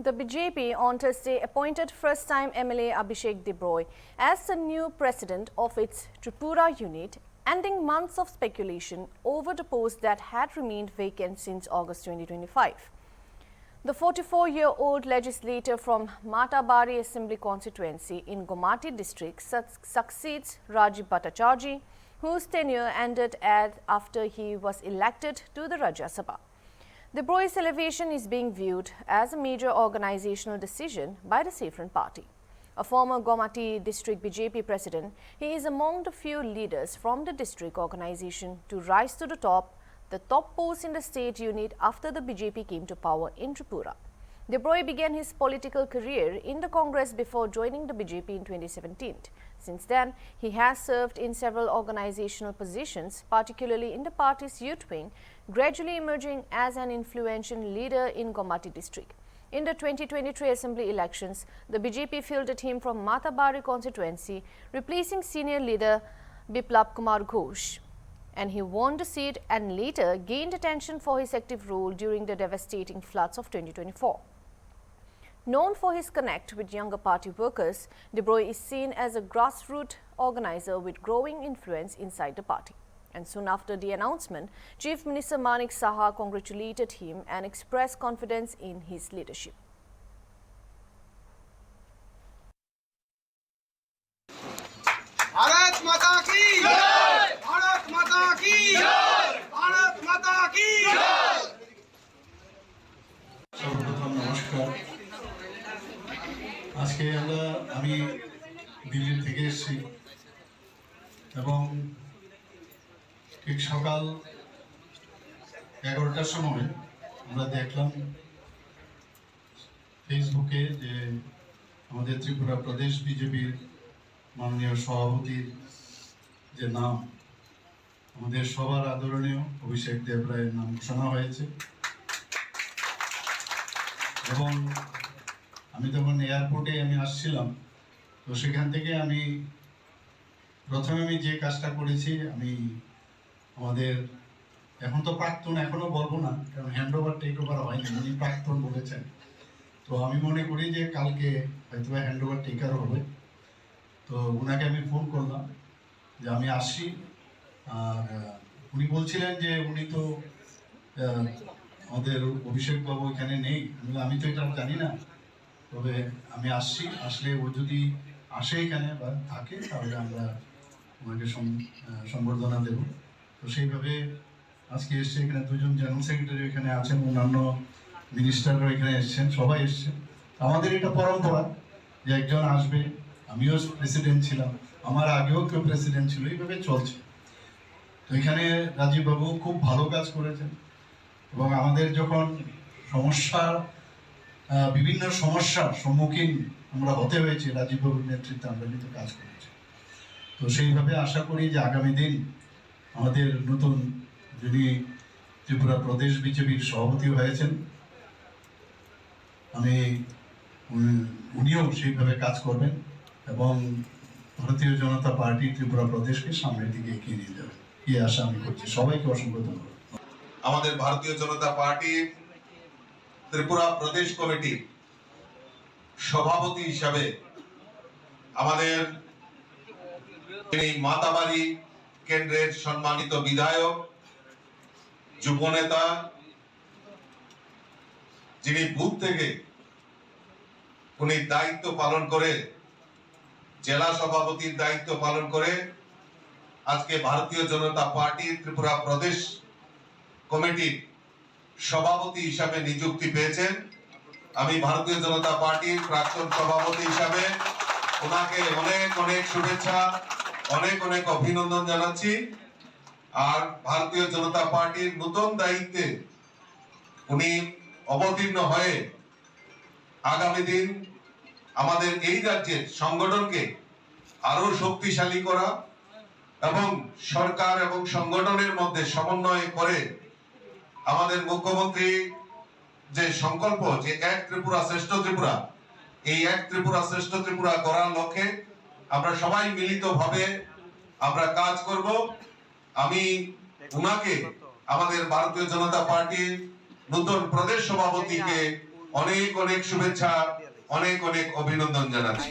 The BJP on Thursday appointed first-time MLA Abhishek Debroy as the new president of its Tripura unit, ending months of speculation over the post that had remained vacant since August 2025. The 44-year-old legislator from Matabari Assembly constituency in Gomati district succeeds Rajiv Bhattacharjee, whose tenure ended after he was elected to the Rajya Sabha. Debroy's elevation is being viewed as a major organizational decision by the Saffron Party. A former Gomati district BJP president, he is among the few leaders from the district organization to rise to the top post in the state unit after the BJP came to power in Tripura. Debroy began his political career in the Congress before joining the BJP in 2017. Since then, he has served in several organizational positions, particularly in the party's youth wing, gradually emerging as an influential leader in Gomati district. In the 2023 assembly elections, the BJP fielded him from Matabari constituency, replacing senior leader Biplab Kumar Ghosh. And he won the seat and later gained attention for his active role during the devastating floods of 2024. Known for his connect with younger party workers, Debroy is seen as a grassroots organizer with growing influence inside the party. And soon after the announcement, Chief Minister Manik Saha congratulated him and expressed confidence in his leadership. Bharat माता की जय! भारत माता की जय! भारत माता की जय! सर्वप्रथम नमस्कार। আজকে আমি দিল্লি থেকে এসেছি এবং ঠিক সকাল 11টার সময় আমরা দেখলাম ফেসবুকে যে আমাদের ত্রিপুরা প্রদেশ বিজেপির মাননীয় সভাপতির যে নাম আমাদের সবার আদরণীয় অভিষেক দেবরায়ের নাম ঘোষণা হয়েছে এবং আমি তখন এয়ারপোর্টে আসছিলাম তো সেখান থেকে আমি প্রথমে যে কাজটা করেছি আমি আমাদের এখন তো প্রাক্তন এখনো বলবো না কারণ হ্যান্ডওভার টেকওভার হয়নি উনি প্রাক্তন বলেছেন তো আমি মনে করি যে কালকে হয়তো হ্যান্ডওভার টেকার হবে তো ওনাকে আমি ফোন করলাম যে আমি আসছি আর উনি বলছিলেন যে উনি তো আমাদের অভিষেক বাবু এখানে নেই আমি তো এটা জানি না তবে আমি আসছি আসলে ও যদি আসে এখানে বা থাকে তাহলে আমরা ওনাকে সম্বর্ধনা দেব তো সেইভাবে আজকে এসছে এখানে দুজন জেনারেল সেক্রেটারি এখানে আছেন অন্যান্য মিনিস্টাররা এখানে এসছেন সবাই এসছেন আমাদের এটা পরম্পরা যে একজন আসবে আমিও প্রেসিডেন্ট ছিলাম আমার আগেও কেউ প্রেসিডেন্ট ছিল এইভাবে চলছে তো এখানে রাজীব বাবু খুব ভালো কাজ করেছেন এবং আমাদের যখন বিভিন্ন সমস্যার সম্মুখীন আমরা হতে হয়েছে রাজীব বাবুর নেতৃত্বে আমরা কিন্তু কাজ করেছি তো সেইভাবে আশা করি যে আগামী দিন আমাদের নতুন যিনি ত্রিপুরা প্রদেশ বিজেপির সভাপতি হয়েছেন উনিও সেইভাবে কাজ করবেন এবং ভারতীয় জনতা পার্টি ত্রিপুরা প্রদেশকে সামনের দিকে এগিয়ে নিয়ে যাবে এই আশা আমি করছি সবাইকে অসংখ্য ধন্যবাদ আমাদের ভারতীয় জনতা পার্টির ত্রিপুরা প্রদেশ কমিটির সভাপতি হিসাবে আমাদের মাতাবাড়ি কেন্দ্রের সম্মানিত বিধায়ক যুবনেতা যিনি বুথ থেকে উনি দায়িত্ব পালন করে জেলা সভাপতির দায়িত্ব পালন করে আজকে ভারতীয় জনতা পার্টির ত্রিপুরা প্রদেশ কমিটির সভাপতি হিসাবে নিযুক্তি পেয়েছেন আমি ভারতীয় জনতা পার্টির প্রাক্তন সভাপতি হিসাবে ওনাকে অনেক অনেক শুভেচ্ছা অনেক অনেক অভিনন্দন জানাচ্ছি আর ভারতীয় জনতা পার্টির নতুন দায়িত্বে উনি অবতীর্ণ হয়ে আগামী দিন আমাদের এই রাজ্যের সংগঠনকে আরো শক্তিশালী করা এবং সরকার এবং সংগঠনের মধ্যে সমন্বয় করে আমাদের মুখ্যমন্ত্রী যে সংকল্প যে এক ত্রিপুরা শ্রেষ্ঠ ত্রিপুরা এই এক ত্রিপুরা শ্রেষ্ঠ ত্রিপুরা করার লক্ষ্যে আমরা সবাই মিলিতভাবে আমরা কাজ করব আমি উনাকে আমাদের ভারতীয় জনতা পার্টির নতুন প্রদেশ সভাপতিকে অনেক অনেক শুভেচ্ছা, অনেক অনেক অভিনন্দন জানাচ্ছি।